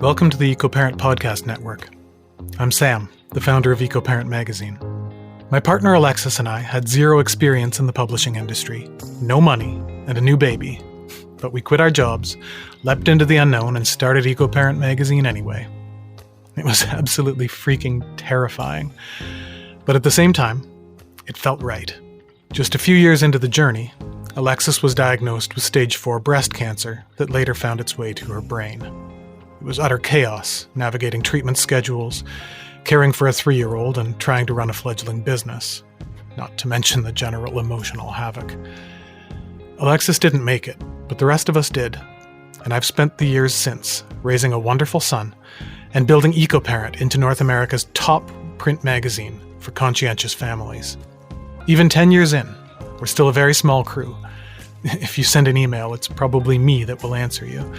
Welcome to the EcoParent podcast network. I'm Sam, the founder of EcoParent magazine. My partner Alexis and I had zero experience in the publishing industry, no money, and a new baby. But we quit our jobs, leapt into the unknown, and started EcoParent magazine anyway. It was absolutely freaking terrifying. But at the same time, it felt right. Just a few years into the journey, Alexis was diagnosed with stage 4 breast cancer that later found its way to her brain. It was utter chaos, navigating treatment schedules, caring for a 3-year-old, and trying to run a fledgling business, not to mention the general emotional havoc. Alexis didn't make it, but the rest of us did, and I've spent the years since raising a wonderful son and building EcoParent into North America's top print magazine for conscientious families. Even 10 years in, we're still a very small crew. If you send an email, it's probably me that will answer you.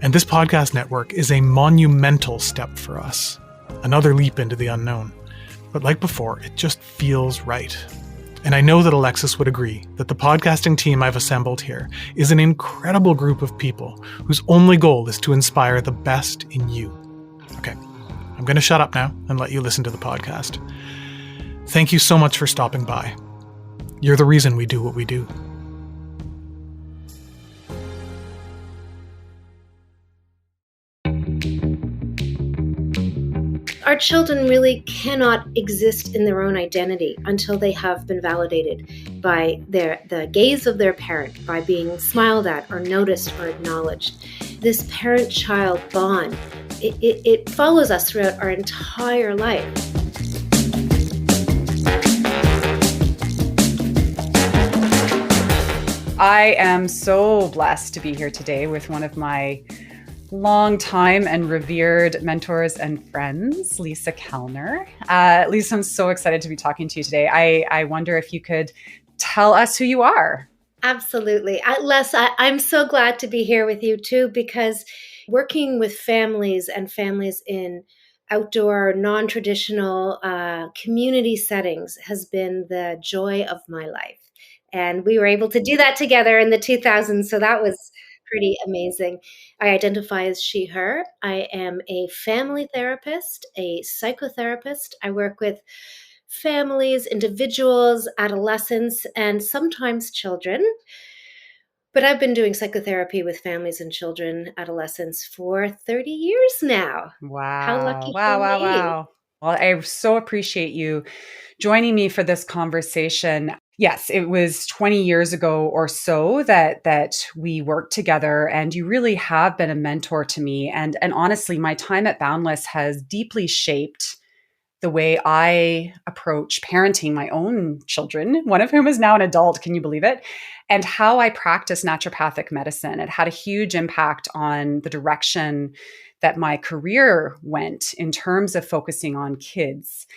And this podcast network is a monumental step for us, another leap into the unknown. But like before, it just feels right. And I know that Alexis would agree that the podcasting team I've assembled here is an incredible group of people whose only goal is to inspire the best in you. Okay, I'm going to shut up now and let you listen to the podcast. Thank you so much for stopping by. You're the reason we do what we do. Our children really cannot exist in their own identity until they have been validated by the gaze of their parent, by being smiled at or noticed or acknowledged. This parent-child bond, it follows us throughout our entire life. I am so blessed to be here today with one of my long-time and revered mentors and friends, Lisa Kelner. Lisa, I'm so excited to be talking to you today. I wonder if you could tell us who you are. Absolutely. Les, I'm so glad to be here with you too, because working with families and families in outdoor, non-traditional community settings has been the joy of my life. And we were able to do that together in the 2000s, so that was pretty amazing. I identify as she, her. I am a family therapist, a psychotherapist. I work with families, individuals, adolescents, and sometimes children. But I've been doing psychotherapy with families and children, adolescents for 30 years now. Wow. How lucky Wow, for wow, me. wow. Well, I so appreciate you joining me for this conversation. Yes, it was 20 years ago or so that we worked together, and you really have been a mentor to me. And honestly, my time at Boundless has deeply shaped the way I approach parenting my own children, one of whom is now an adult, can you believe it? And how I practice naturopathic medicine. It had a huge impact on the direction that my career went in terms of focusing on kids.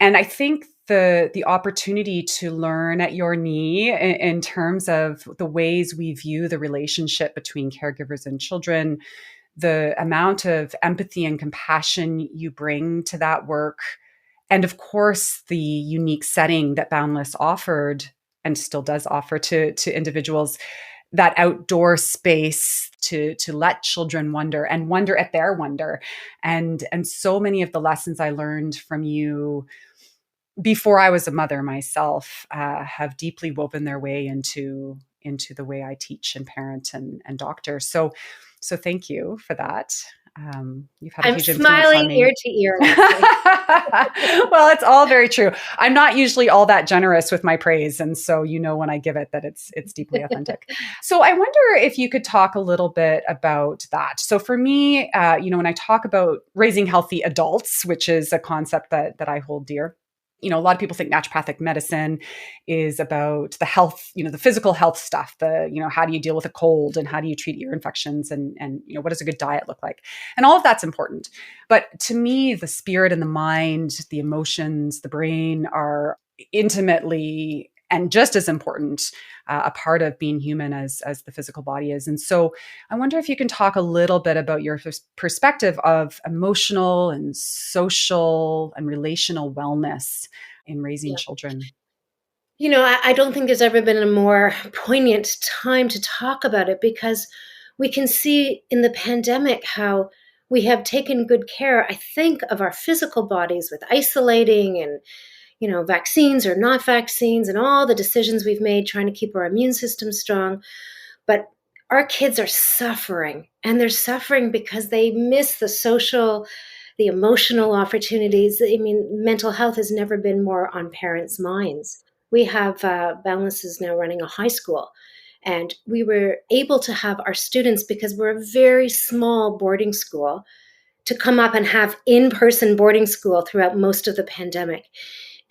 And I think the opportunity to learn at your knee in terms of the ways we view the relationship between caregivers and children, the amount of empathy and compassion you bring to that work, and of course, the unique setting that Boundless offered and still does offer to individuals, that outdoor space to let children wonder and wonder at their wonder. And so many of the lessons I learned from you before I was a mother myself have deeply woven their way into the way I teach and parent and doctor. So thank you for that. You've had a huge influence on me. I'm smiling ear to ear. Well, it's all very true. I'm not usually all that generous with my praise, and so when I give it that it's deeply authentic. So I wonder if you could talk a little bit about that. So for me, when I talk about raising healthy adults, which is a concept that I hold dear. A lot of people think naturopathic medicine is about the health, the physical health stuff, how do you deal with a cold and how do you treat ear infections and what does a good diet look like? And all of that's important. But to me, the spirit and the mind, the emotions, the brain are intimately and just as important a part of being human as the physical body is. And so I wonder if you can talk a little bit about your perspective of emotional and social and relational wellness in raising children. I don't think there's ever been a more poignant time to talk about it, because we can see in the pandemic how We have taken good care, I think, of our physical bodies with isolating and, vaccines or not vaccines and all the decisions we've made trying to keep our immune system strong. But our kids are suffering, and they're suffering because they miss the social, the emotional opportunities. I mean, mental health has never been more on parents' minds. We have Boundless is now running a high school, and we were able to have our students, because we're a very small boarding school, to come up and have in-person boarding school throughout most of the pandemic.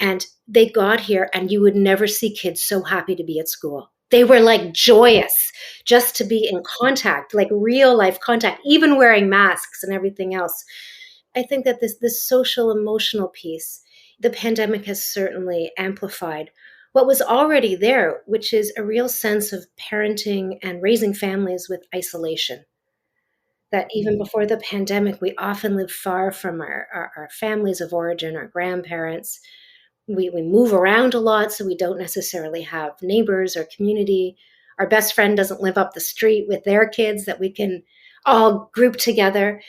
And they got here, and you would never see kids so happy to be at school. They were like joyous just to be in contact, like real life contact, even wearing masks and everything else. I think that this social emotional piece, the pandemic has certainly amplified what was already there, which is a real sense of parenting and raising families with isolation. That even before the pandemic, we often lived far from our families of origin, our grandparents. We move around a lot, so we don't necessarily have neighbors or community. Our best friend doesn't live up the street with their kids that we can all group together.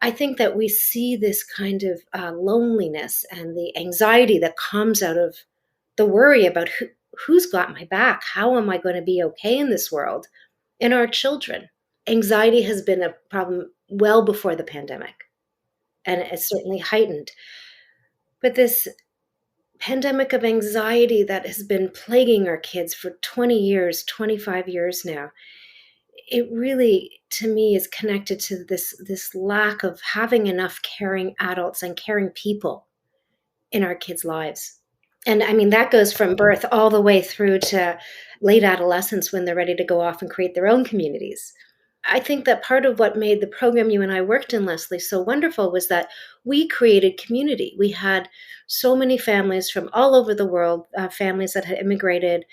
I think that we see this kind of loneliness and the anxiety that comes out of the worry about who's got my back? How am I going to be okay in this world? In our children. Anxiety has been a problem well before the pandemic, and it's certainly heightened. But this pandemic of anxiety that has been plaguing our kids for 20 years, 25 years now, it really, to me, is connected to this lack of having enough caring adults and caring people in our kids' lives. And I mean, that goes from birth all the way through to late adolescence when they're ready to go off and create their own communities. I think that part of what made the program you and I worked in, Leslie, so wonderful was that we created community. We had so many families from all over the world, families that had immigrated,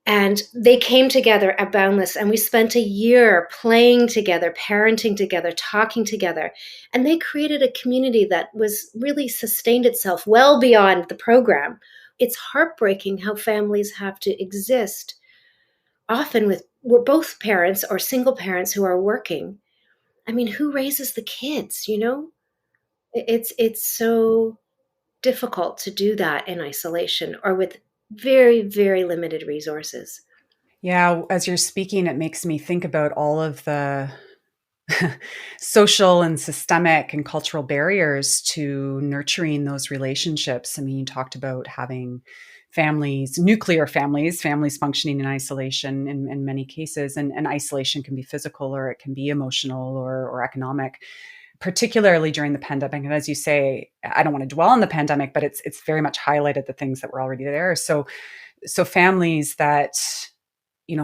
and they came together at Boundless, and we spent a year playing together, parenting together, talking together. And they created a community that was really sustained itself well beyond the program. It's heartbreaking how families have to exist, often with we're both parents or single parents who are working. I mean, who raises the kids, It's so difficult to do that in isolation or with very, very limited resources. Yeah, as you're speaking, it makes me think about all of the social and systemic and cultural barriers to nurturing those relationships. I mean, you talked about having families, nuclear families, families functioning in isolation in many cases. And isolation can be physical or it can be emotional or economic, particularly during the pandemic. And as you say, I don't want to dwell on the pandemic, but it's very much highlighted the things that were already there. So families that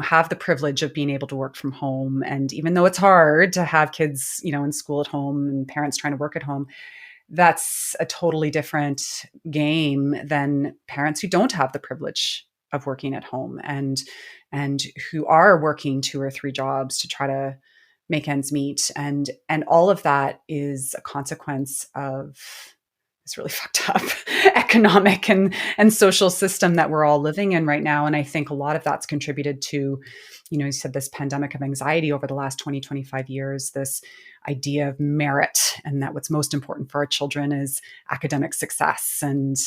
have the privilege of being able to work from home. And even though it's hard to have kids, in school at home and parents trying to work at home, that's a totally different game than parents who don't have the privilege of working at home and who are working 2 or 3 jobs to try to make ends meet. And all of that is a consequence of this really fucked up economic and social system that we're all living in right now. And I think a lot of that's contributed to, you said this pandemic of anxiety over the last 20, 25 years, this idea of merit, and that what's most important for our children is academic success and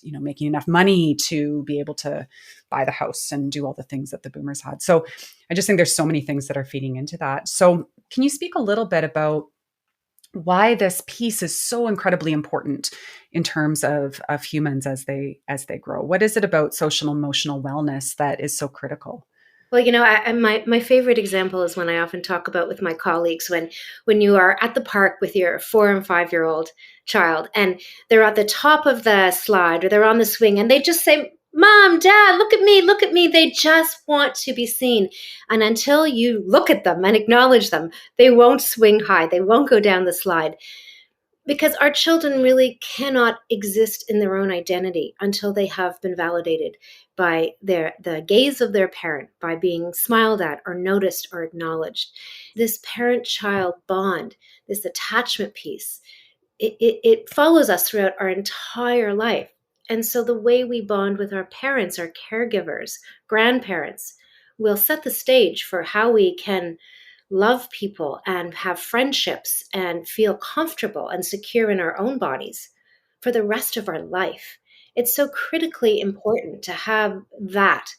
making enough money to be able to buy the house and do all the things that the boomers had. So I just think there's so many things that are feeding into that. So can you speak a little bit about why this piece is so incredibly important in terms of humans as they grow? What is it about social emotional wellness that is so critical? Well, my favorite example is when I often talk about with my colleagues when you are at the park with your 4 and 5-year-old child and they're at the top of the slide or they're on the swing and they just say, "Mom, Dad, look at me, look at me." They just want to be seen. And until you look at them and acknowledge them, they won't swing high. They won't go down the slide. Because our children really cannot exist in their own identity until they have been validated by the gaze of their parent, by being smiled at or noticed or acknowledged. This parent-child bond, this attachment piece, it follows us throughout our entire life. And so the way we bond with our parents, our caregivers, grandparents, will set the stage for how we can love people and have friendships and feel comfortable and secure in our own bodies for the rest of our life. It's so critically important to have that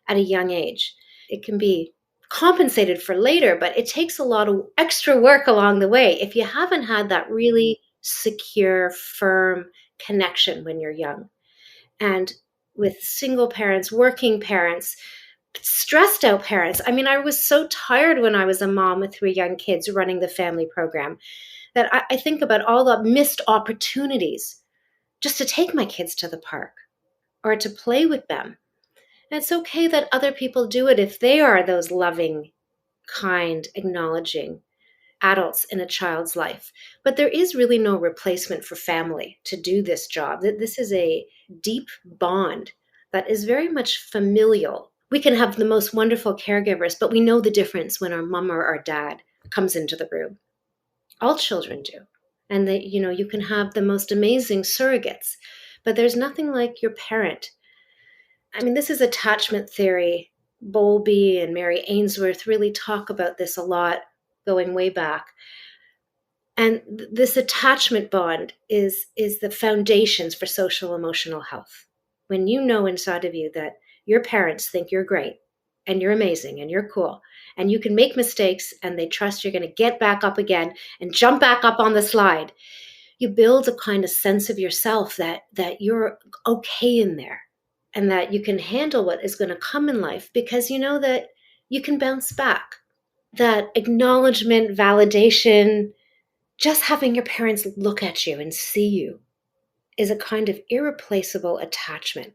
at a young age. It can be compensated for later, but it takes a lot of extra work along the way if you haven't had that really secure, firm connection when you're young. And with single parents, working parents, stressed out parents. I mean, I was so tired when I was a mom with 3 young kids running the family program that I think about all the missed opportunities just to take my kids to the park or to play with them. And it's okay that other people do it if they are those loving, kind, acknowledging adults in a child's life. But there is really no replacement for family to do this job. This is a deep bond that is very much familial. We can have the most wonderful caregivers, but we know the difference when our mom or our dad comes into the room. All children do. And that, you can have the most amazing surrogates, but there's nothing like your parent. I mean, this is attachment theory. Bowlby and Mary Ainsworth really talk about this a lot, going way back. And this attachment bond is the foundations for social emotional health. When you know inside of you that your parents think you're great and you're amazing and you're cool and you can make mistakes and they trust you're going to get back up again and jump back up on the slide, you build a kind of sense of yourself that you're okay in there and that you can handle what is going to come in life because you know that you can bounce back. That acknowledgement, validation, just having your parents look at you and see you is a kind of irreplaceable attachment.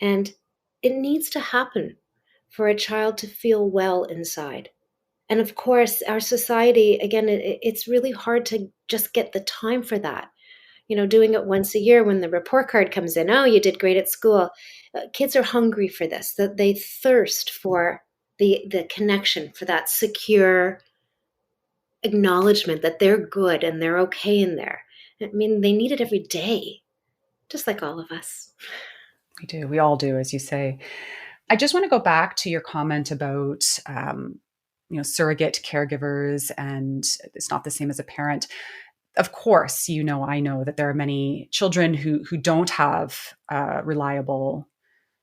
And it needs to happen for a child to feel well inside. And of course, our society, again, it's really hard to just get the time for that. Doing it once a year when the report card comes in, oh, you did great at school. Kids are hungry for this, that they thirst for the connection, for that secure acknowledgement that they're good and they're okay in there. I mean, they need it every day, just like all of us. We do. We all do, as you say. I just want to go back to your comment about, surrogate caregivers, and it's not the same as a parent. Of course, I know that there are many children who don't have a reliable,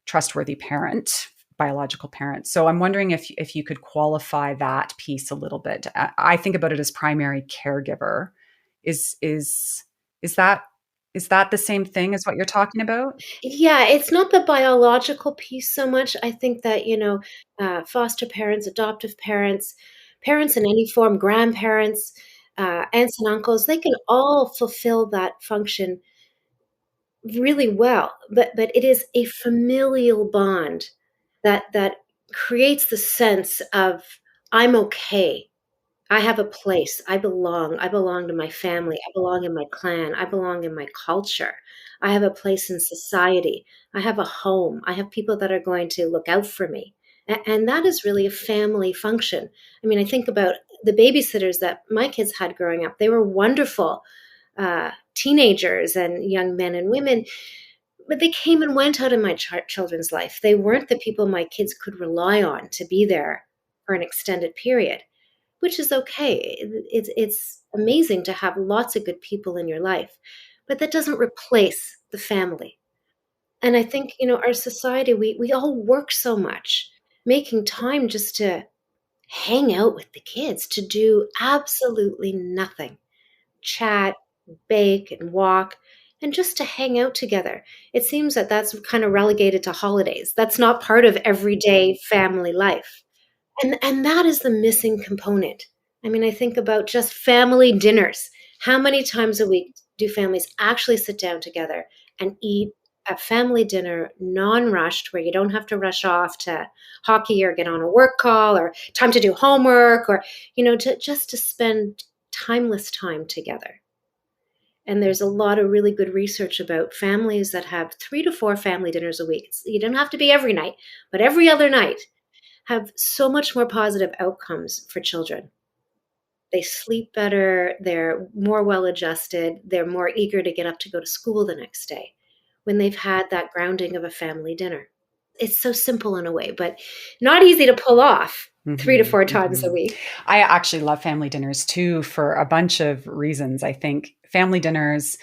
trustworthy parent, biological parent. So I'm wondering if you could qualify that piece a little bit. I think about it as primary caregiver. Is that the same thing as what you're talking about? Yeah, it's not the biological piece so much. I think that, foster parents, adoptive parents, parents in any form, grandparents, aunts and uncles, they can all fulfill that function really well. But it is a familial bond that creates the sense of I'm okay. I have a place. I belong. I belong to my family. I belong in my clan. I belong in my culture. I have a place in society. I have a home. I have people that are going to look out for me. And that is really a family function. I mean, I think about the babysitters that my kids had growing up. They were wonderful teenagers and young men and women, but they came and went out of my children's life. They weren't the people my kids could rely on to be there for an extended period, which is okay. It's amazing to have lots of good people in your life, but that doesn't replace the family. And I think, our society, we all work so much, making time just to hang out with the kids, to do absolutely nothing, chat, bake and walk, and just to hang out together. It seems that that's kind of relegated to holidays. That's not part of everyday family life. And that is the missing component. I mean, I think about just family dinners. How many times a week do families actually sit down together and eat a family dinner, non-rushed, where you don't have to rush off to hockey or get on a work call or time to do homework or, just to spend timeless time together. And there's a lot of really good research about families that have 3 to 4 family dinners a week. You don't have to be every night, but every other night have so much more positive outcomes for children. They sleep better, they're more well adjusted, they're more eager to get up to go to school the next day when they've had that grounding of a family dinner. It's so simple in a way, but not easy to pull off. 3 to Mhm, 4 times a mhm. week. I actually love family dinners too for a bunch of reasons. I think family dinners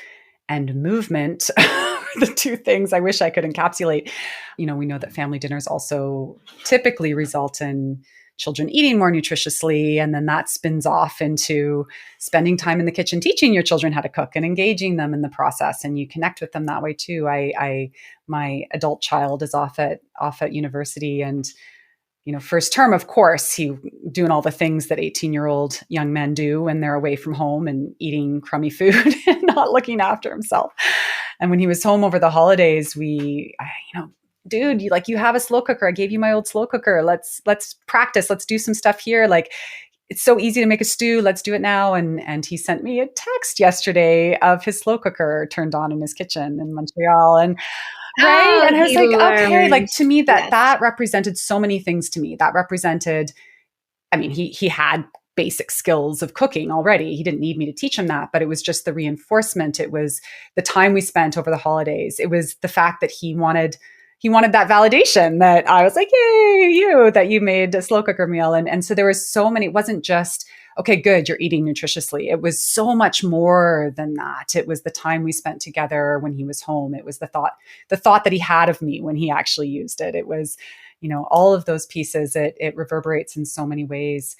and movement are the two things I wish I could encapsulate. We know that family dinners also typically result in children eating more nutritiously, and then that spins off into spending time in the kitchen teaching your children how to cook and engaging them in the process, and you connect with them that way too. I my adult child is off at university, and first term, of course, he doing all the things that 18-year-old young men do when they're away from home and eating crummy food and not looking after himself. And when he was home over the holidays, dude, you have a slow cooker. I gave you my old slow cooker. Let's practice. Let's do some stuff here. Like, it's so easy to make a stew. Let's do it now. And he sent me a text yesterday of his slow cooker turned on in his kitchen in Montreal. And right. Oh, And I was he like, okay, learned. like, to me, that Yes. that represented so many things to me. That represented, I mean, he had basic skills of cooking already. He didn't need me to teach him that, but it was just the reinforcement. It was the time we spent over the holidays. It was the fact that he wanted that validation that I was like, yay, that you made a slow cooker meal. And so there was so many, it wasn't just, okay, good, you're eating nutritiously. It was so much more than that. It was the time we spent together when he was home. It was the thought that he had of me when he actually used it. It was, all of those pieces. It reverberates in so many ways.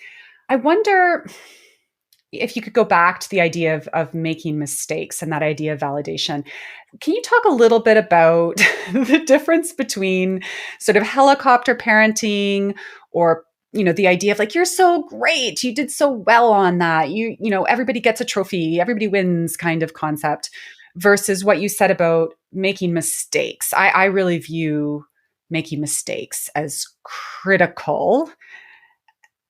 I wonder if you could go back to the idea of making mistakes and that idea of validation. Can you talk a little bit about the difference between sort of helicopter parenting, or the idea of like, you're so great, you did so well on that, everybody gets a trophy, everybody wins kind of concept, versus what you said about making mistakes? I really view making mistakes as critical,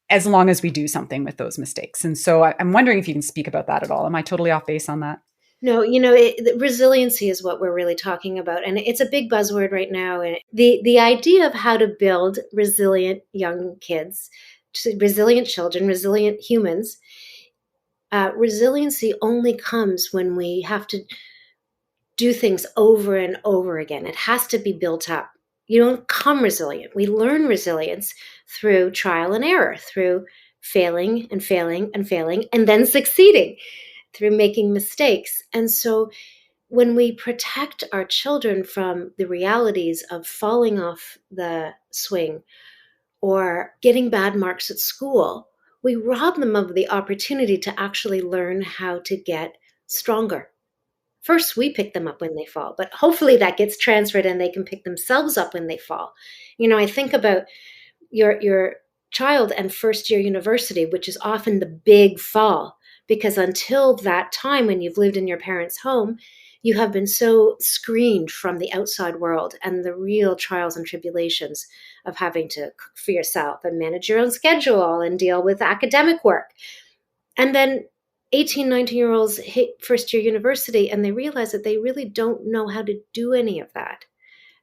as long as we do something with those mistakes. And so I'm wondering if you can speak about that at all. Am I totally off base on that? No, resiliency is what we're really talking about, and it's a big buzzword right now. And the idea of how to build resilient young kids, resilient children, resilient humans. Resiliency only comes when we have to do things over and over again. It has to be built up. You don't become resilient. We learn resilience through trial and error, through failing and failing and failing, and then succeeding, through making mistakes. And so when we protect our children from the realities of falling off the swing or getting bad marks at school, we rob them of the opportunity to actually learn how to get stronger. First, we pick them up when they fall, but hopefully that gets transferred and they can pick themselves up when they fall. I think about your child and first year university, which is often the big fall, because until that time when you've lived in your parents' home, you have been so screened from the outside world and the real trials and tribulations of having to cook for yourself and manage your own schedule and deal with academic work. And then 18, 19-year-olds hit first year university and they realize that they really don't know how to do any of that.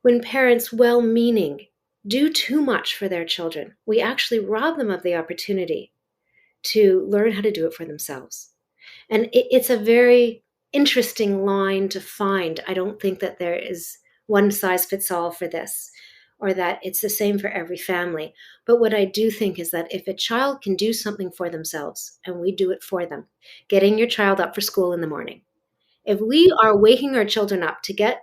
When parents, well meaning, do too much for their children, we actually rob them of the opportunity to learn how to do it for themselves. And it's a very interesting line to find. I don't think that there is one size fits all for this, or that it's the same for every family. But what I do think is that if a child can do something for themselves and we do it for them, getting your child up for school in the morning, if we are waking our children up to get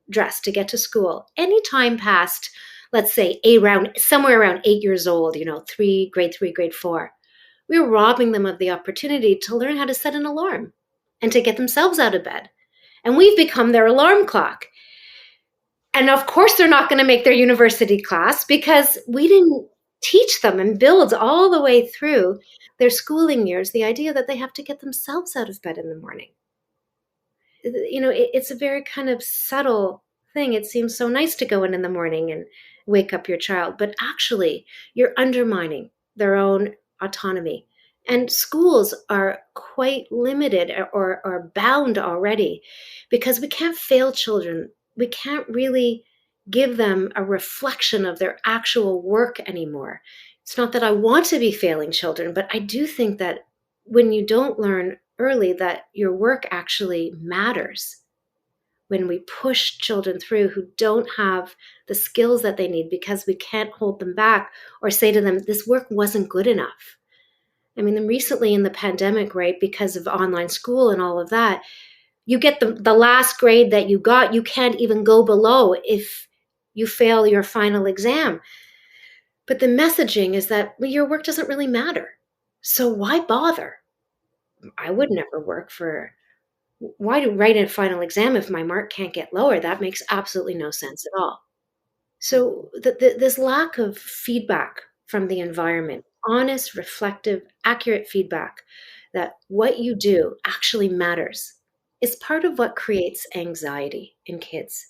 dressed, to get to school, any time past, let's say, somewhere around 8 years old, grade 3, grade 4, we're robbing them of the opportunity to learn how to set an alarm and to get themselves out of bed. And we've become their alarm clock. And of course, they're not going to make their university class because we didn't teach them and build all the way through their schooling years the idea that they have to get themselves out of bed in the morning. It's a very kind of subtle thing. It seems so nice to go in the morning and wake up your child, but actually you're undermining their own autonomy. And schools are quite limited or bound already because we can't fail children. We can't really give them a reflection of their actual work anymore. It's not that I want to be failing children, but I do think that when you don't learn early that your work actually matters, when we push children through who don't have the skills that they need because we can't hold them back or say to them, this work wasn't good enough. I mean, recently in the pandemic, right, because of online school and all of that, you get the last grade that you got, you can't even go below if you fail your final exam. But the messaging is that, well, your work doesn't really matter. So why bother? I would never work for, why do write a final exam if my mark can't get lower? That makes absolutely no sense at all. So this lack of feedback from the environment, honest, reflective, accurate feedback that what you do actually matters, is part of what creates anxiety in kids.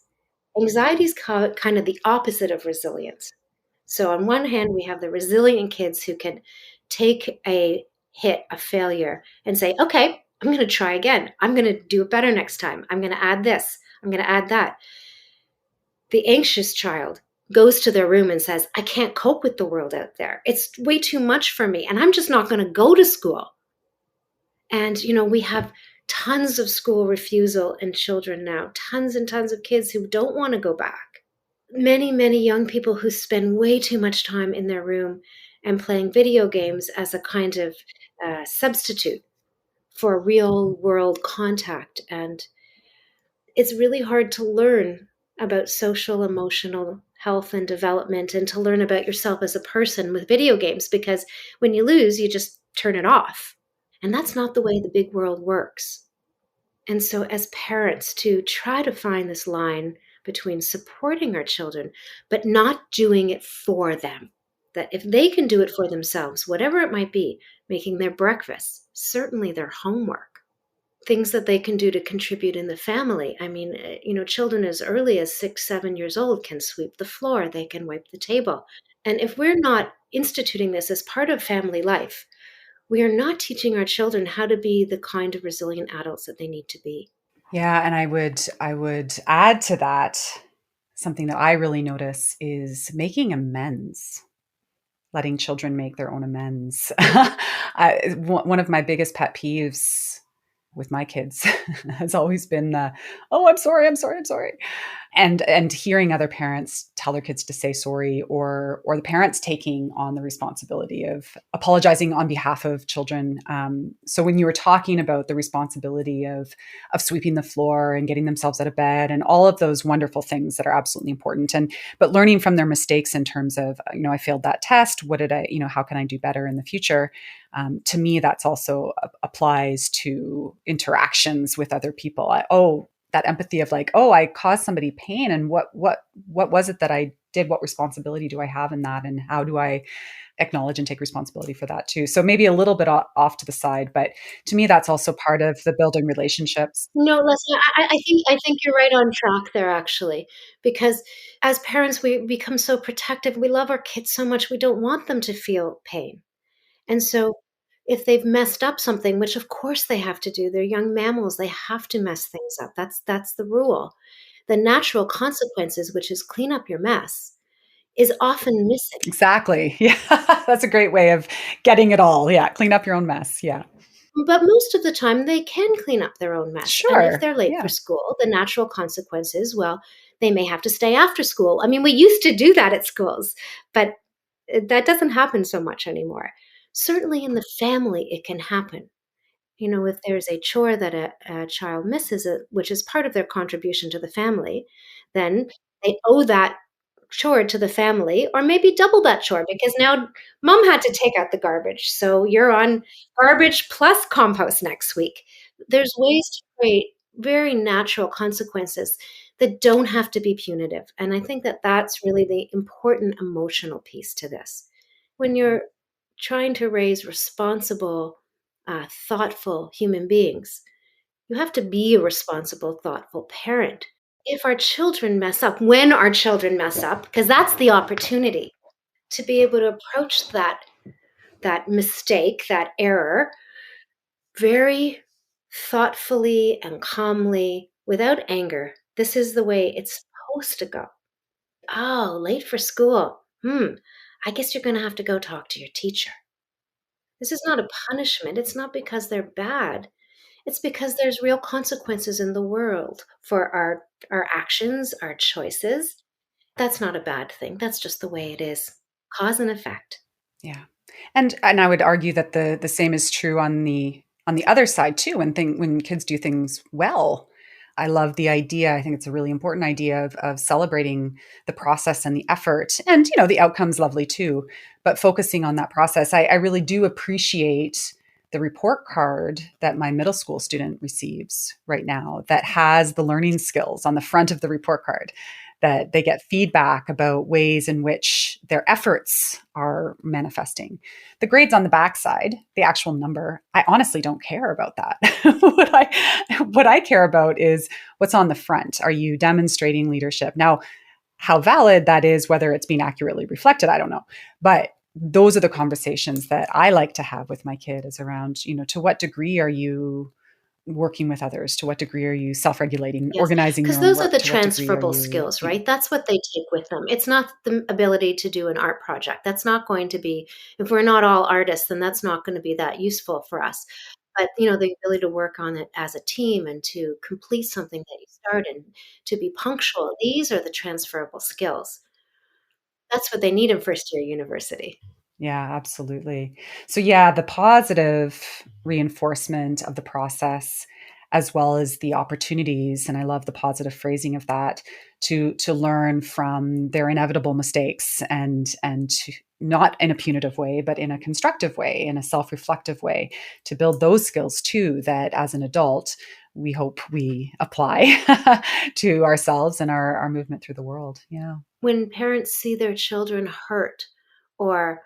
Anxiety is kind of the opposite of resilience. So on one hand, we have the resilient kids who can take a hit, a failure, and say, okay, I'm going to try again. I'm going to do it better next time. I'm going to add this. I'm going to add that. The anxious child goes to their room and says, I can't cope with the world out there. It's way too much for me. And I'm just not going to go to school. And, we have tons of school refusal in children now, tons and tons of kids who don't want to go back. Many, many young people who spend way too much time in their room and playing video games as a kind of substitute for real world contact. And it's really hard to learn about social, emotional health and development and to learn about yourself as a person with video games, because when you lose, you just turn it off. And that's not the way the big world works. And so as parents, to try to find this line between supporting our children, but not doing it for them. That if they can do it for themselves, whatever it might be, making their breakfast, certainly their homework, things that they can do to contribute in the family. I mean, children as early as 6, 7 years old can sweep the floor, they can wipe the table. And if we're not instituting this as part of family life, we are not teaching our children how to be the kind of resilient adults that they need to be. Yeah, and I would add to that, something that I really notice is making amends, letting children make their own amends. One of my biggest pet peeves with my kids has always been the, oh, I'm sorry, I'm sorry, I'm sorry. And hearing other parents tell their kids to say sorry, or the parents taking on the responsibility of apologizing on behalf of children. So when you were talking about the responsibility of sweeping the floor and getting themselves out of bed and all of those wonderful things that are absolutely important, but learning from their mistakes in terms of, I failed that test. What did I, how can I do better in the future? To me, that's also applies to interactions with other people. That empathy of like, oh, I caused somebody pain, and what was it that I did? What responsibility do I have in that, and how do I acknowledge and take responsibility for that too? So maybe a little bit off to the side, but to me, that's also part of the building relationships. No, listen, I think you're right on track there, actually, because as parents, we become so protective. We love our kids so much, we don't want them to feel pain. And so if they've messed up something, which of course they have to do, they're young mammals, they have to mess things up. That's the rule. The natural consequences, which is clean up your mess, is often missing. Exactly. Yeah. That's a great way of getting it all. Yeah. Clean up your own mess. Yeah. But most of the time, they can clean up their own mess. And if Sure. they're late Yeah. for school, the natural consequences, well, they may have to stay after school. I mean, we used to do that at schools, but that doesn't happen so much anymore. Certainly in the family, it can happen. If there's a chore that a child misses, which is part of their contribution to the family, then they owe that chore to the family, or maybe double that chore because now mom had to take out the garbage. So you're on garbage plus compost next week. There's ways to create very natural consequences that don't have to be punitive. And I think that that's really the important emotional piece to this. When you're trying to raise responsible, thoughtful human beings, you have to be a responsible, thoughtful parent. If our children mess up, when our children mess up, because that's the opportunity to be able to approach that mistake, that error, very thoughtfully and calmly, without anger. This is the way it's supposed to go. Oh, late for school. I guess you're going to have to go talk to your teacher. This is not a punishment. It's not because they're bad. It's because there's real consequences in the world for our actions, our choices. That's not a bad thing. That's just the way it is. Cause and effect. Yeah. And I would argue that the same is true on the other side too, when kids do things well. I love the idea. I think it's a really important idea of celebrating the process and the effort. And, the outcome's lovely too, but focusing on that process. I really do appreciate the report card that my middle school student receives right now that has the learning skills on the front of the report card, that they get feedback about ways in which their efforts are manifesting. The grades on the backside, the actual number, I honestly don't care about that. what I care about is what's on the front. Are you demonstrating leadership? Now, how valid that is, whether it's being accurately reflected, I don't know. But those are the conversations that I like to have with my kid, is around, to what degree are you working with others? To what degree are you self-regulating, Yes, organizing because your own those are work? the To what degree are transferable you, skills, right? That's what they take with them. It's not the ability to do an art project. That's not going to be, if we're not all artists, then that's not going to be that useful for us. But, the ability to work on it as a team and to complete something that you start and to be punctual, these are the transferable skills. That's what they need in first year university. Yeah, absolutely. So yeah, the positive reinforcement of the process, as well as the opportunities, and I love the positive phrasing of that, to learn from their inevitable mistakes, and not in a punitive way, but in a constructive way, in a self-reflective way, to build those skills too, that as an adult we hope we apply to ourselves and our movement through the world. Yeah. When parents see their children hurt or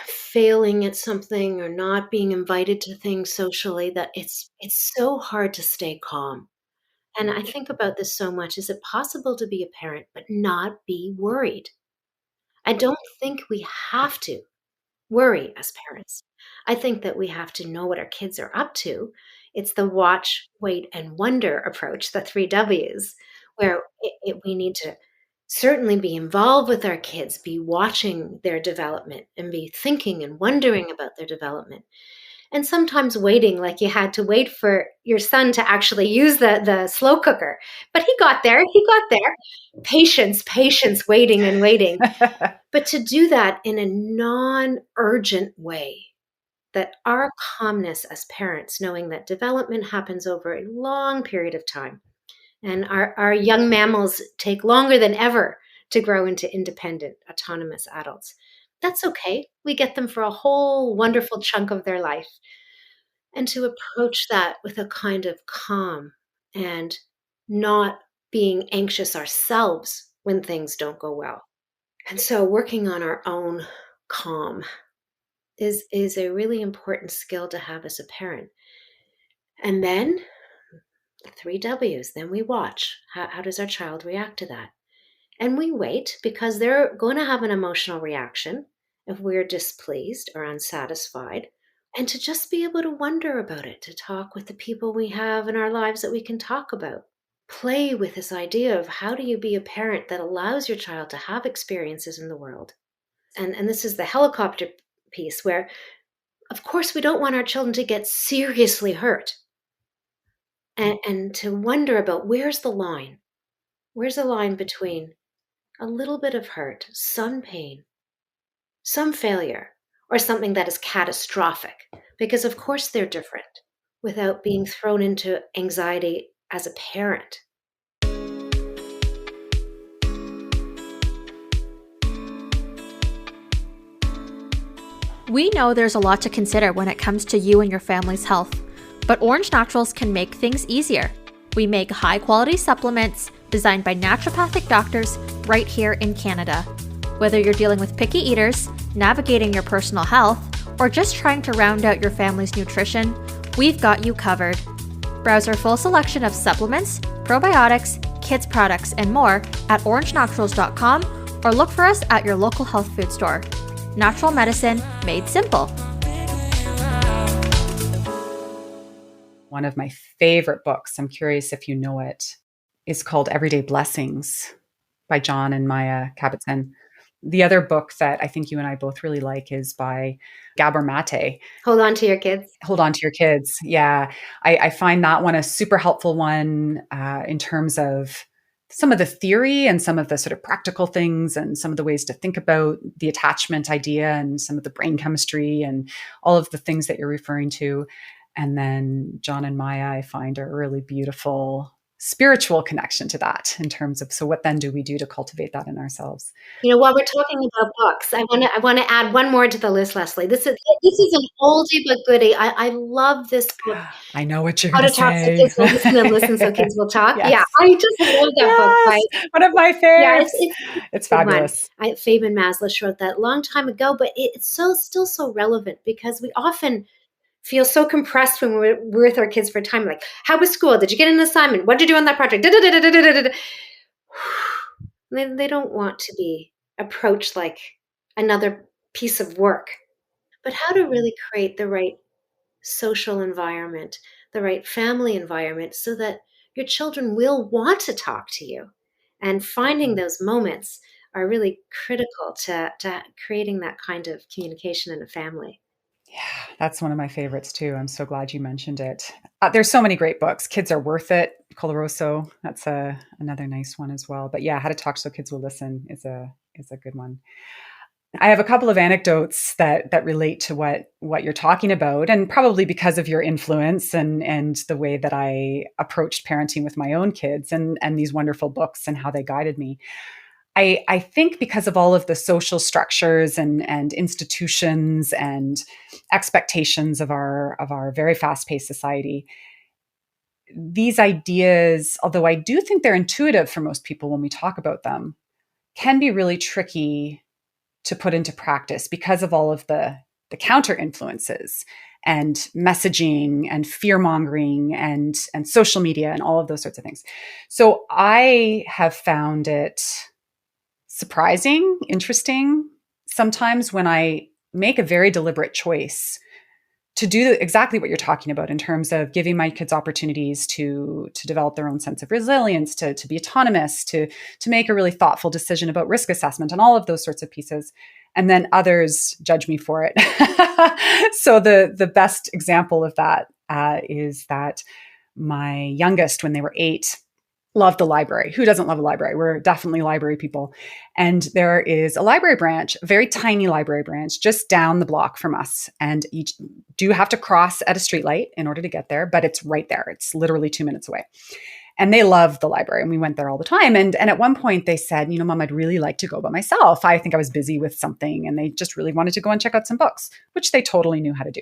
failing at something or not being invited to things socially, that it's so hard to stay calm. And I think about this so much. Is it possible to be a parent but not be worried? I don't think we have to worry as parents. I think that we have to know what our kids are up to. It's the watch, wait, and wonder approach, the three W's, where we need to certainly be involved with our kids, be watching their development, and be thinking and wondering about their development. And sometimes waiting, like you had to wait for your son to actually use the slow cooker. But he got there. Patience, patience, waiting and waiting. But to do that in a non-urgent way, that our calmness as parents, knowing that development happens over a long period of time, and our young mammals take longer than ever to grow into independent, autonomous adults. That's okay. We get them for a whole wonderful chunk of their life. And to approach that with a kind of calm and not being anxious ourselves when things don't go well. And so working on our own calm is a really important skill to have as a parent. And then the three W's, then we watch. How does our child react to that? And we wait because they're going to have an emotional reaction if we're displeased or unsatisfied. And to just be able to wonder about it, to talk with the people we have in our lives that we can talk about. Play with this idea of how do you be a parent that allows your child to have experiences in the world. And this is the helicopter piece where, of course, we don't want our children to get seriously hurt. And to wonder about where's the line? Where's the line between a little bit of hurt, some pain, some failure, or something that is catastrophic? Because, of course, they're different without being thrown into anxiety as a parent. We know there's a lot to consider when it comes to you and your family's health, but Orange Naturals can make things easier. We make high-quality supplements designed by naturopathic doctors right here in Canada. Whether you're dealing with picky eaters, navigating your personal health, or just trying to round out your family's nutrition, we've got you covered. Browse our full selection of supplements, probiotics, kids products, and more at orangenaturals.com or look for us at your local health food store. Natural medicine made simple. One of my favorite books, I'm curious if you know it, is called Everyday Blessings by John and Maya Kabat-Zinn. The other book that I think you and I both really like is by Gabor Mate. Hold on to your kids. Hold on to your kids. Yeah. I find that one a super helpful one in terms of some of the theory and some of the sort of practical things and some of the ways to think about the attachment idea and some of the brain chemistry and all of the things that you're referring to. And then John and Maya, I find, are a really beautiful spiritual connection to that in terms of, so what then do we do to cultivate that in ourselves? While we're talking about books, I want to add one more to the list, Leslie. This is an oldie but goodie. I love this book. I know what you're How going to to Talk So say. Kids Will Listen and Listen So Kids Will Talk. Yes. Yeah, I just love that book. Right? One of my favorites. Yeah, it's fabulous. Fabian Maslish wrote that a long time ago, but it's still so relevant because we often feel so compressed when we're with our kids for time. Like, how was school? Did you get an assignment? What did you do on that project? They don't want to be approached like another piece of work. But how to really create the right social environment, the right family environment, so that your children will want to talk to you. And finding those moments are really critical to creating that kind of communication in a family. Yeah, that's one of my favorites too. I'm so glad you mentioned it. There's so many great books. Kids Are Worth It, Coloroso. That's another nice one as well. But yeah, How to Talk So Kids Will Listen is a good one. I have a couple of anecdotes that relate to what you're talking about, and probably because of your influence and the way that I approached parenting with my own kids and these wonderful books and how they guided me. I think because of all of the social structures and institutions and expectations of our very fast-paced society, these ideas, although I do think they're intuitive for most people when we talk about them, can be really tricky to put into practice because of all of the counter influences and messaging and fear mongering and social media and all of those sorts of things. So I have found it surprising, interesting, sometimes when I make a very deliberate choice to do exactly what you're talking about in terms of giving my kids opportunities to develop their own sense of resilience, to be autonomous, to make a really thoughtful decision about risk assessment and all of those sorts of pieces. And then others judge me for it. So the best example of that is that my youngest, when they were 8, loved the library. Who doesn't love a library? We're definitely library people. And there is a library branch, a very tiny library branch, just down the block from us. And you do have to cross at a streetlight in order to get there, but it's right there. It's literally 2 minutes away. And they loved the library and we went there all the time. And at one point they said, Mom, I'd really like to go by myself. I think I was busy with something and they just really wanted to go and check out some books, which they totally knew how to do.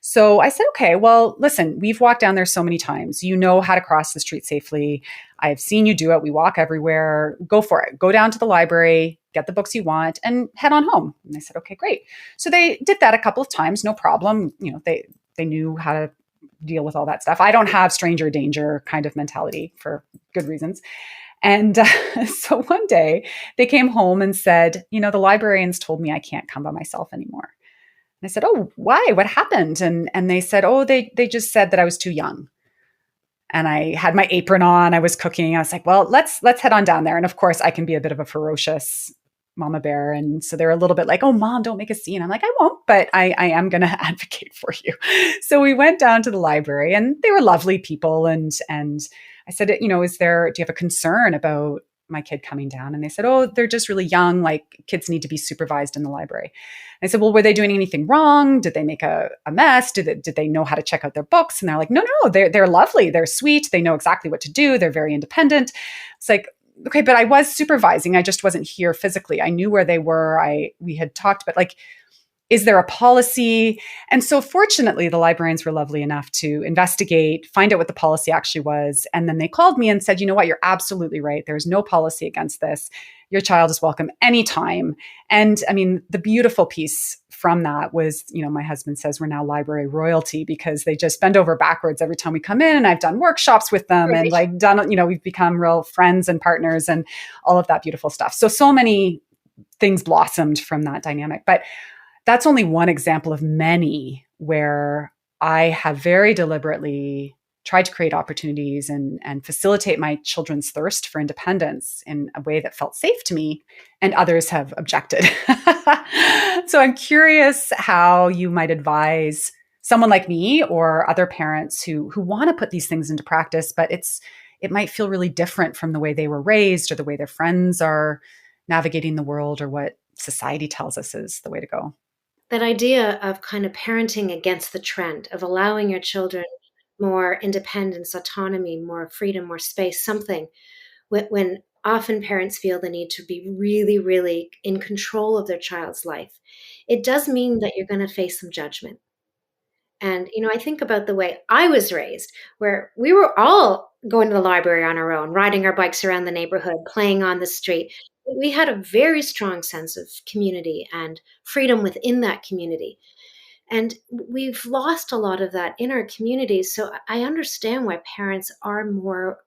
So I said, okay, well, listen, we've walked down there so many times. You know how to cross the street safely. I've seen you do it. We walk everywhere. Go for it. Go down to the library, get the books you want and head on home. And they said, okay, great. So they did that a couple of times. No problem. They knew how to deal with all that stuff. I don't have stranger danger kind of mentality for good reasons. And so one day they came home and said, the librarians told me I can't come by myself anymore. And I said, oh, why? What happened? And they said, oh, they just said that I was too young. And I had my apron on, I was cooking. I was like, well, let's head on down there. And of course I can be a bit of a ferocious mama bear. And so they're a little bit like, oh, Mom, don't make a scene. I'm like, I won't, but I am going to advocate for you. So we went down to the library and they were lovely people. And I said, do you have a concern about my kid coming down? And they said, oh, they're just really young. Like kids need to be supervised in the library. And I said, well, were they doing anything wrong? Did they make a mess? Did they know how to check out their books? And they're like, no, they're lovely. They're sweet. They know exactly what to do. They're very independent. It's like, okay, but I was supervising. I just wasn't here physically. I knew where they were. We had talked, but like, is there a policy? And so fortunately, the librarians were lovely enough to investigate, find out what the policy actually was. And then they called me and said, you know what, you're absolutely right. There's no policy against this. Your child is welcome anytime. And I mean, the beautiful piece from that was, my husband says we're now library royalty because they just bend over backwards every time we come in. And I've done workshops with them right. And we've become real friends and partners and all of that beautiful stuff. So many things blossomed from that dynamic. But that's only one example of many where I have very deliberately tried to create opportunities and facilitate my children's thirst for independence in a way that felt safe to me, and others have objected. So I'm curious how you might advise someone like me or other parents who want to put these things into practice, but it might feel really different from the way they were raised or the way their friends are navigating the world or what society tells us is the way to go. That idea of kind of parenting against the trend, of allowing your children more independence, autonomy, more freedom, more space, something when often parents feel the need to be really, really in control of their child's life, it does mean that you're going to face some judgment. And, I think about the way I was raised, where we were all going to the library on our own, riding our bikes around the neighborhood, playing on the street. We had a very strong sense of community and freedom within that community. And we've lost a lot of that in our communities. So I understand why parents are more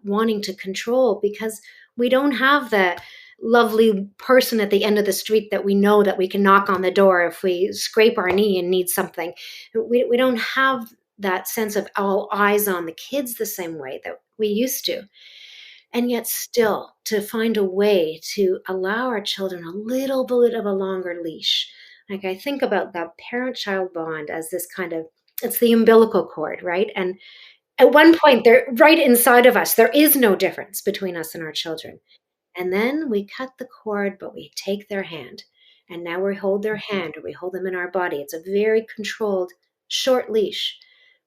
wanting to control, because we don't have the lovely person at the end of the street that we know that we can knock on the door if we scrape our knee and need something. We don't have that sense of all eyes on the kids the same way that we used to. And yet still to find a way to allow our children a little bit of a longer leash. Like, I think about that parent-child bond as this kind of, it's the umbilical cord, right? And at one point, they're right inside of us. There is no difference between us and our children. And then we cut the cord, but we take their hand. And now we hold their hand, or we hold them in our body. It's a very controlled, short leash.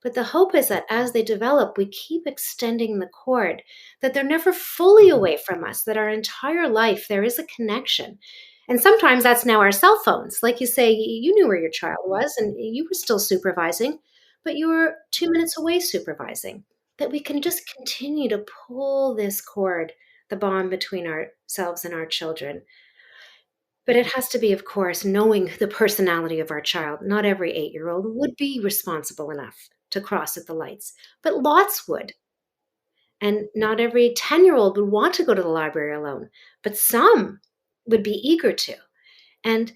But the hope is that as they develop, we keep extending the cord, that they're never fully away from us, that our entire life there is a connection. And sometimes that's now our cell phones. Like you say, you knew where your child was and you were still supervising, but you were 2 minutes away supervising. That we can just continue to pull this cord, the bond between ourselves and our children. But it has to be, of course, knowing the personality of our child. Not every 8-year-old would be responsible enough to cross at the lights, but lots would. And not every 10-year-old would want to go to the library alone, but some would be eager to. And,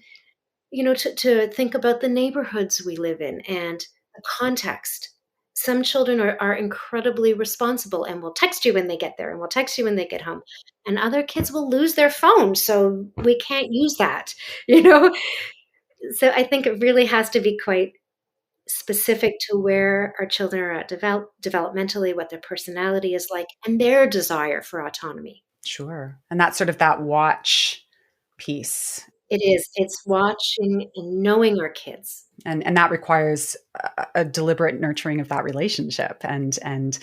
to think about the neighborhoods we live in and the context. Some children are incredibly responsible and will text you when they get there and will text you when they get home. And other kids will lose their phone, so we can't use that, So I think it really has to be quite specific to where our children are at developmentally, what their personality is like, and their desire for autonomy. Sure. And that's sort of that watch piece. It is. It's watching and knowing our kids. And that requires a deliberate nurturing of that relationship and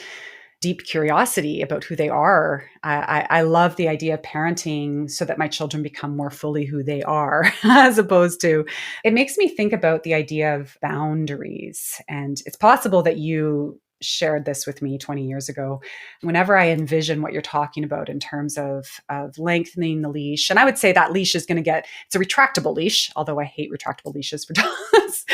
deep curiosity about who they are. I love the idea of parenting so that my children become more fully who they are, as opposed to, it makes me think about the idea of boundaries. And it's possible that you shared this with me 20 years ago. Whenever I envision what you're talking about in terms of lengthening the leash, and I would say that leash is going to it's a retractable leash, although I hate retractable leashes for dogs,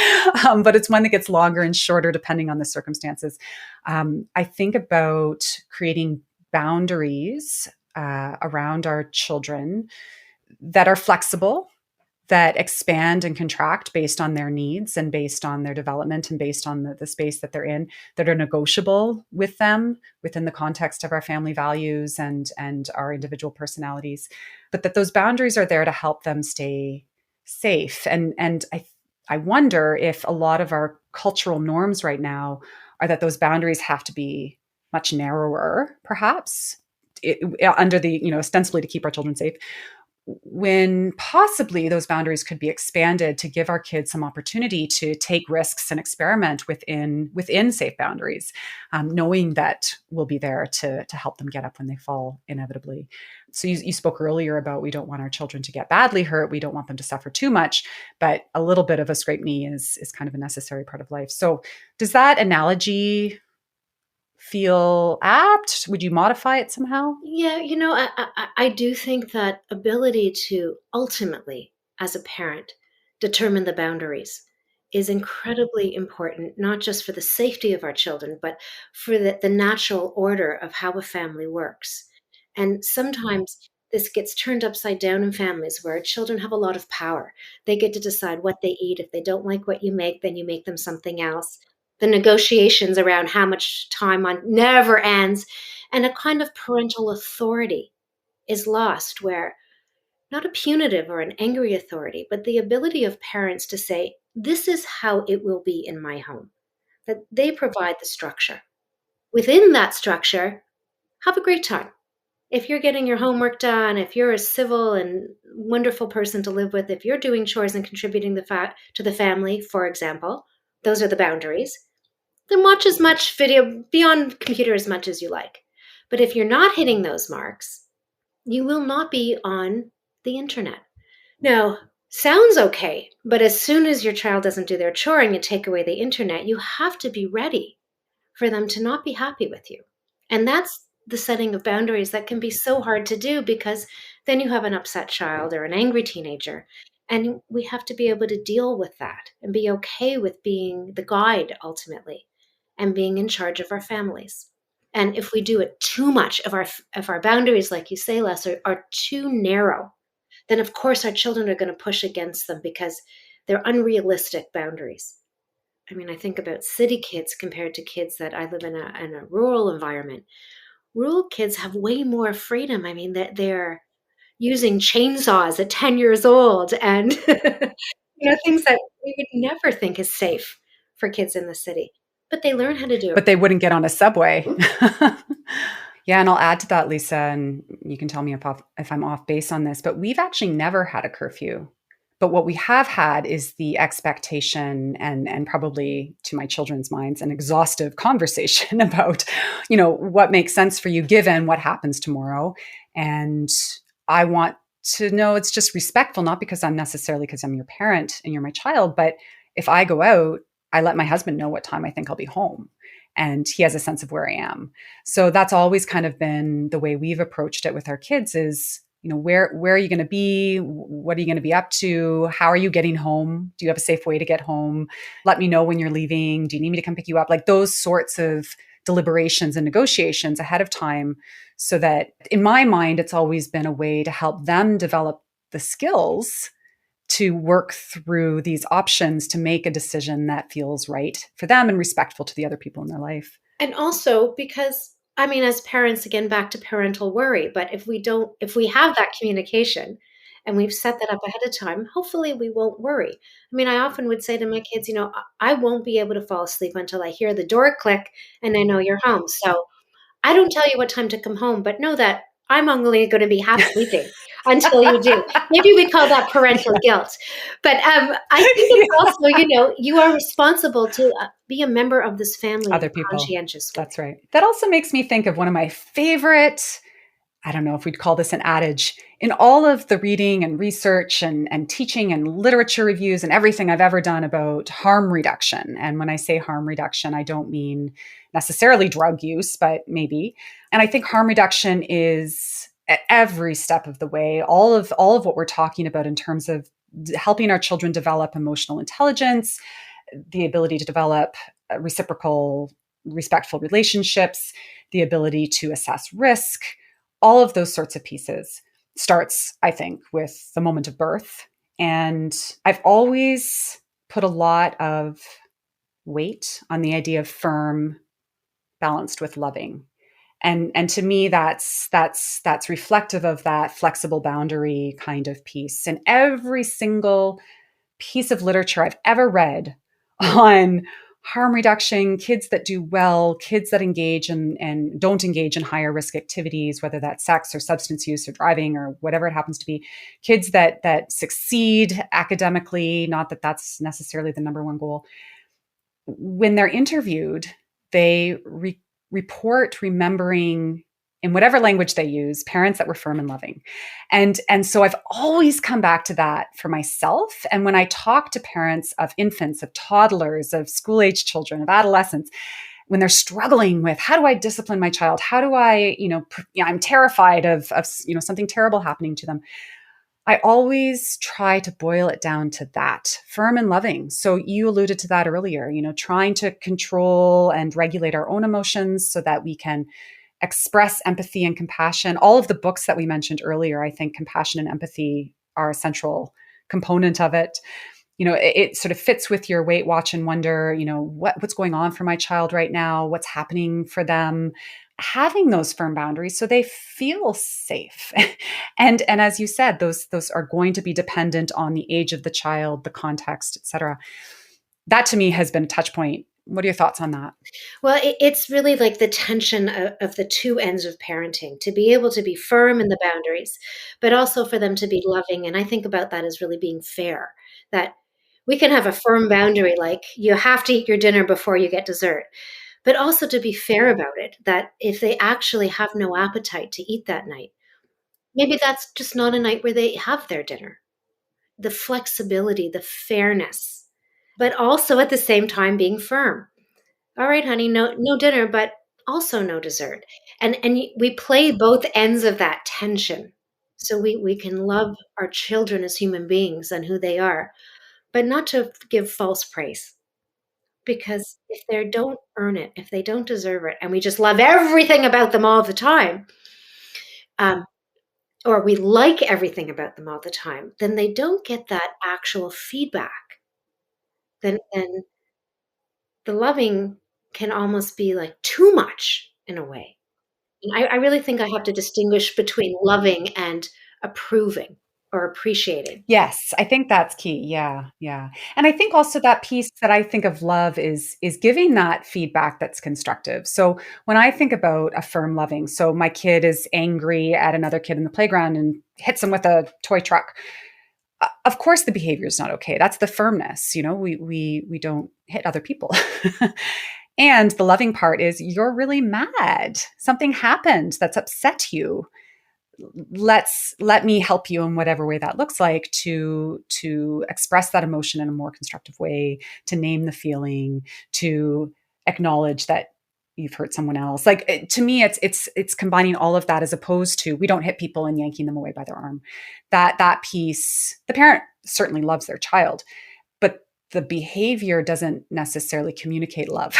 but it's one that gets longer and shorter depending on the circumstances. I think about creating boundaries around our children that are flexible, that expand and contract based on their needs and based on their development and based on the space that they're in, that are negotiable with them within the context of our family values and our individual personalities, but that those boundaries are there to help them stay safe. And I wonder if a lot of our cultural norms right now are that those boundaries have to be much narrower, perhaps, under the, ostensibly to keep our children safe, when possibly those boundaries could be expanded to give our kids some opportunity to take risks and experiment within safe boundaries, knowing that we'll be there to help them get up when they fall inevitably. So you spoke earlier about we don't want our children to get badly hurt. We don't want them to suffer too much, but a little bit of a scraped knee is kind of a necessary part of life. So does that analogy feel apt? Would you modify it somehow? Yeah, I do think that ability to ultimately, as a parent, determine the boundaries is incredibly important, not just for the safety of our children, but for the natural order of how a family works. And sometimes this gets turned upside down in families where children have a lot of power. They get to decide what they eat. If they don't like what you make, then you make them something else. The negotiations around how much time on never ends, and a kind of parental authority is lost, where not a punitive or an angry authority, but the ability of parents to say, this is how it will be in my home, that they provide the structure. Within that structure, have a great time. If you're getting your homework done, if you're a civil and wonderful person to live with, if you're doing chores and contributing to the family, for example, those are the boundaries. Then watch as much video beyond computer as much as you like. But if you're not hitting those marks, you will not be on the internet. Now, sounds okay, but as soon as your child doesn't do their chore and you take away the internet, you have to be ready for them to not be happy with you. And that's the setting of boundaries that can be so hard to do, because then you have an upset child or an angry teenager. And we have to be able to deal with that and be okay with being the guide ultimately and being in charge of our families. And if we do it too much, of our boundaries, like you say, Les, are too narrow, then of course our children are going to push against them because they're unrealistic boundaries. I mean, I think about city kids compared to kids that I live in a rural environment. Rural kids have way more freedom. I mean, that they're using chainsaws at 10 years old and things that we would never think is safe for kids in the city. But they learn how to do it. But they wouldn't get on a subway. Yeah, and I'll add to that, Lisa, and you can tell me if I'm off base on this, but we've actually never had a curfew. But what we have had is the expectation and probably, to my children's minds, an exhaustive conversation about, what makes sense for you given what happens tomorrow. And I want to know it's just respectful, not because I'm your parent and you're my child, but if I go out, I let my husband know what time I think I'll be home. And he has a sense of where I am. So that's always kind of been the way we've approached it with our kids is, where are you going to be? What are you going to be up to? How are you getting home? Do you have a safe way to get home? Let me know when you're leaving. Do you need me to come pick you up? Like those sorts of deliberations and negotiations ahead of time, so that in my mind, it's always been a way to help them develop the skills to work through these options to make a decision that feels right for them and respectful to the other people in their life. And also because, as parents, again, back to parental worry, but if we have that communication and we've set that up ahead of time, hopefully we won't worry. I often would say to my kids, I won't be able to fall asleep until I hear the door click and I know you're home. So I don't tell you what time to come home, but know that I'm only going to be half sleeping until you do. Maybe we call that parental guilt. But I think it's also, you are responsible to be a member of this family. Other people. Conscientious. That's right. That also makes me think of one of my favorite, I don't know if we'd call this an adage, in all of the reading and research and teaching and literature reviews and everything I've ever done about harm reduction. And when I say harm reduction, I don't mean necessarily drug use, but maybe. And I think harm reduction is at every step of the way, all of what we're talking about in terms of helping our children develop emotional intelligence, the ability to develop reciprocal, respectful relationships, the ability to assess risk, all of those sorts of pieces starts, I think, with the moment of birth. And I've always put a lot of weight on the idea of firm, balanced with loving. And to me, that's reflective of that flexible boundary kind of piece. And every single piece of literature I've ever read on harm reduction, kids that do well, kids that engage and don't engage in higher risk activities, whether that's sex or substance use or driving or whatever it happens to be, kids that succeed academically, not that that's necessarily the number one goal. When they're interviewed, they report remembering, in whatever language they use, parents that were firm and loving. And so I've always come back to that for myself. And when I talk to parents of infants, of toddlers, of school-age children, of adolescents, when they're struggling with, how do I discipline my child? How do I, I'm terrified of something terrible happening to them. I always try to boil it down to that, firm and loving. So you alluded to that earlier, trying to control and regulate our own emotions so that we can express empathy and compassion. All of the books that we mentioned earlier, I think compassion and empathy are a central component of it. it sort of fits with your Weight Watch and wonder, what's going on for my child right now? What's happening for them? Having those firm boundaries so they feel safe. And as you said, those are going to be dependent on the age of the child, the context, et cetera. That to me has been a touch point. What are your thoughts on that? Well, it's really like the tension of the two ends of parenting, to be able to be firm in the boundaries, but also for them to be loving. And I think about that as really being fair, that we can have a firm boundary, like you have to eat your dinner before you get dessert, but also to be fair about it, that if they actually have no appetite to eat that night, maybe that's just not a night where they have their dinner. The flexibility, the fairness, but also at the same time being firm. All right, honey, no dinner, but also no dessert. And we play both ends of that tension. So we can love our children as human beings and who they are, but not to give false praise. Because if they don't earn it, if they don't deserve it, and we just love everything about them all the time, um, or we like everything about them all the time, then they don't get that actual feedback. Then the loving can almost be like too much in a way. And I really think I have to distinguish between loving and approving or appreciating. Yes, I think that's key. Yeah, yeah. And I think also that piece that I think of love is giving that feedback that's constructive. So when I think about a firm loving, so my kid is angry at another kid in the playground and hits him with a toy truck. Of course the behavior is not okay. That's the firmness. We don't hit other people. And the loving part is you're really mad. Something happened that's upset you. Let me help you in whatever way that looks like to express that emotion in a more constructive way, to name the feeling, to acknowledge that you've hurt someone else. Like, to me, it's combining all of that, as opposed to we don't hit people and yanking them away by their arm. That piece, the parent certainly loves their child, but the behavior doesn't necessarily communicate love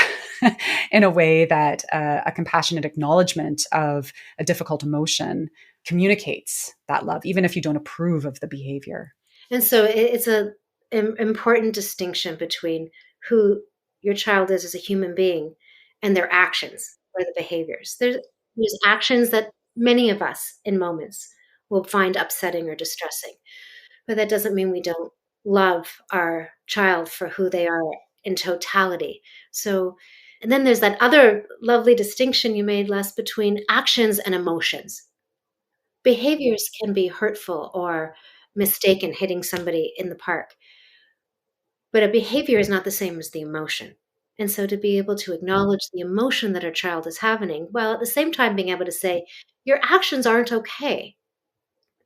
in a way that a compassionate acknowledgement of a difficult emotion communicates that love, even if you don't approve of the behavior. And so it's an important distinction between who your child is as a human being and their actions or the behaviors. There's actions that many of us in moments will find upsetting or distressing, but that doesn't mean we don't love our child for who they are in totality. So, and then there's that other lovely distinction you made, Les, between actions and emotions. Behaviors can be hurtful or mistaken, hitting somebody in the park, but a behavior is not the same as the emotion. And so to be able to acknowledge the emotion that our child is having, while at the same time being able to say, your actions aren't okay,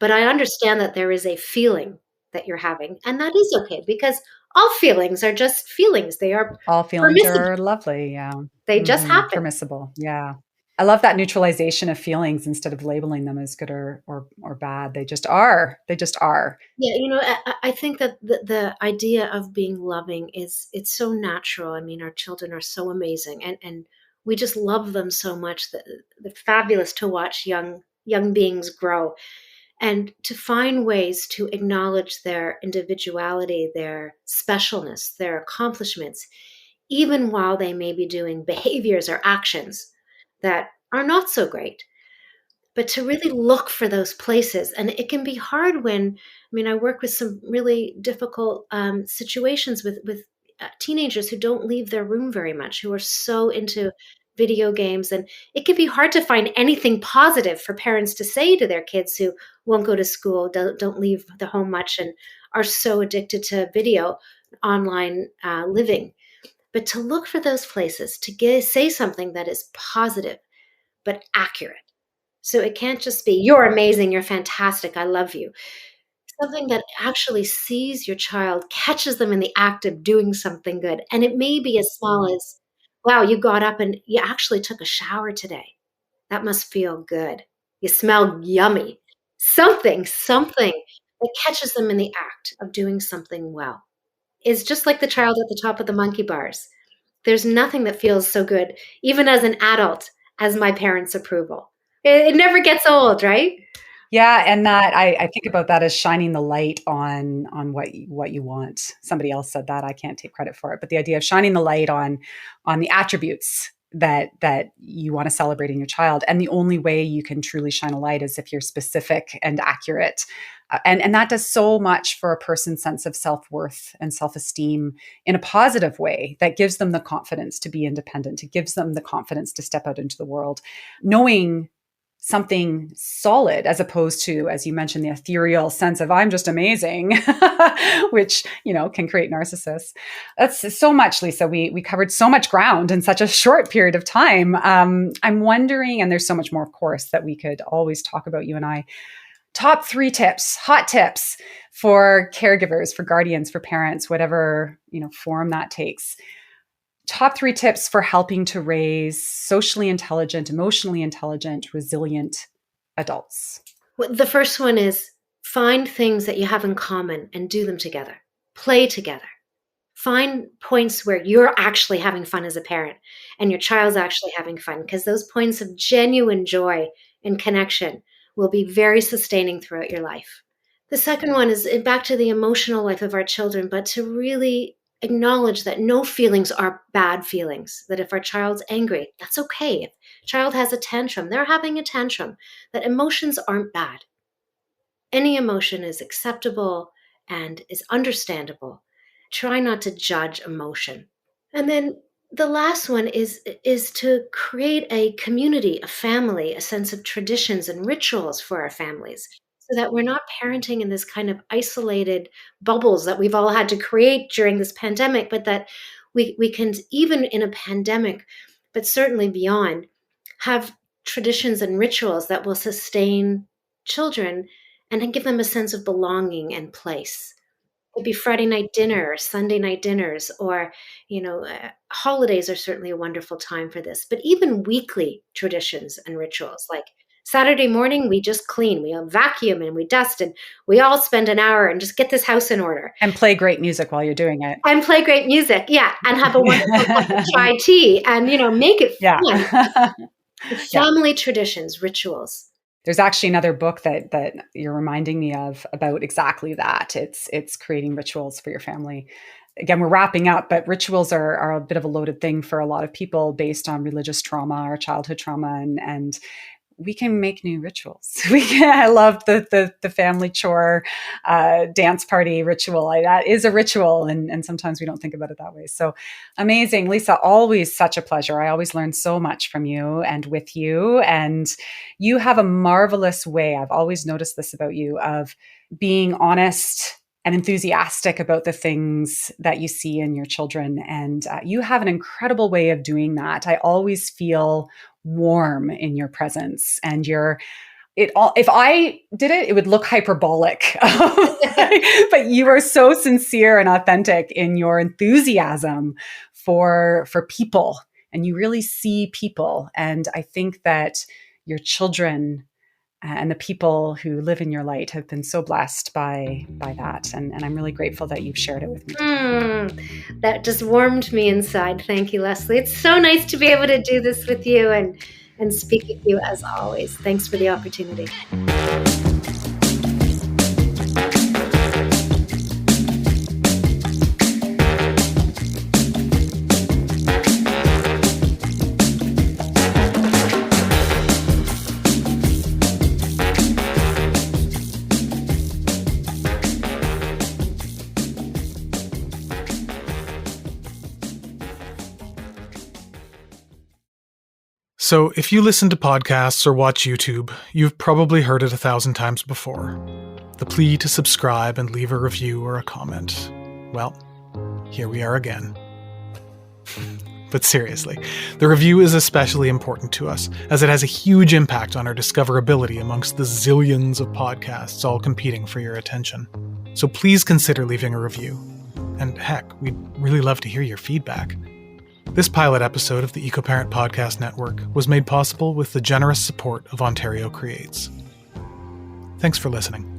but I understand that there is a feeling that you're having, and that is okay, because all feelings are just feelings. They are All feelings permissible. are lovely. Yeah. They just happen. Permissible. Yeah. I love that neutralization of feelings instead of labeling them as good or bad. They just are. They just are. Yeah, I think that the idea of being loving it's so natural. I mean, our children are so amazing, and we just love them so much. That they're fabulous to watch young beings grow, and to find ways to acknowledge their individuality, their specialness, their accomplishments, even while they may be doing behaviors or actions that are not so great, but to really look for those places. And it can be hard when, I work with some really difficult situations with teenagers who don't leave their room very much, who are so into video games. And it can be hard to find anything positive for parents to say to their kids who won't go to school, don't leave the home much, and are so addicted to video, online living. But to look for those places, to say something that is positive, but accurate. So it can't just be, you're amazing, you're fantastic, I love you. Something that actually sees your child, catches them in the act of doing something good. And it may be as small as, wow, you got up and you actually took a shower today. That must feel good. You smell yummy. Something that catches them in the act of doing something well. Is just like the child at the top of the monkey bars. There's nothing that feels so good, even as an adult, as my parents' approval. It never gets old, right? Yeah, and that I think about that as shining the light on what you want. Somebody else said that. I can't take credit for it, but the idea of shining the light on the attributes that you want to celebrate in your child. And the only way you can truly shine a light is if you're specific and accurate. And that does so much for a person's sense of self-worth and self-esteem in a positive way that gives them the confidence to be independent. It gives them the confidence to step out into the world, knowing something solid, as opposed to, as you mentioned, the ethereal sense of I'm just amazing, which, can create narcissists. That's so much, Lisa. We covered so much ground in such a short period of time. I'm wondering, and there's so much more, of course, that we could always talk about, you and I. Top 3 tips, hot tips for caregivers, for guardians, for parents, whatever, form that takes. Top 3 tips for helping to raise socially intelligent, emotionally intelligent, resilient adults. Well, the first one is find things that you have in common and do them together. Play together. Find points where you're actually having fun as a parent and your child's actually having fun, because those points of genuine joy and connection will be very sustaining throughout your life. The second one is back to the emotional life of our children, but to really acknowledge that no feelings are bad feelings, that if our child's angry, that's okay. If a child has a tantrum, they're having a tantrum, that emotions aren't bad. Any emotion is acceptable and is understandable. Try not to judge emotion. And then the last one is to create a community, a family, a sense of traditions and rituals for our families, so that we're not parenting in this kind of isolated bubbles that we've all had to create during this pandemic, but that we can, even in a pandemic, but certainly beyond, have traditions and rituals that will sustain children and give them a sense of belonging and place. It'd be Friday night dinner or Sunday night dinners, or, holidays are certainly a wonderful time for this, but even weekly traditions and rituals, like Saturday morning, we just clean, we vacuum and we dust, and we all spend an hour and just get this house in order. And play great music while you're doing it. And play great music, yeah. And have a wonderful cup of chai tea and, make it fun. Family traditions, rituals. There's actually another book that you're reminding me of about exactly that. It's creating rituals for your family. Again, we're wrapping up, but rituals are a bit of a loaded thing for a lot of people based on religious trauma or childhood trauma, and we can make new rituals. I love the family chore dance party ritual. That is a ritual, and sometimes we don't think about it that way. So amazing, Lisa, always such a pleasure. I always learn so much from you and with you, and you have a marvelous way, I've always noticed this about you, of being honest and enthusiastic about the things that you see in your children. And you have an incredible way of doing that. I always feel warm in your presence, and if I did it, it would look hyperbolic. But you are so sincere and authentic in your enthusiasm for people, and you really see people. And I think that your children and the people who live in your light have been so blessed by that. And I'm really grateful that you've shared it with me. That just warmed me inside. Thank you, Leslie. It's so nice to be able to do this with you and speak with you as always. Thanks for the opportunity. So, if you listen to podcasts or watch YouTube, you've probably heard it 1,000 times before. The plea to subscribe and leave a review or a comment. Well, here we are again. But seriously, the review is especially important to us, as it has a huge impact on our discoverability amongst the zillions of podcasts all competing for your attention. So please consider leaving a review. And heck, we'd really love to hear your feedback. This pilot episode of the EcoParent Podcast Network was made possible with the generous support of Ontario Creates. Thanks for listening.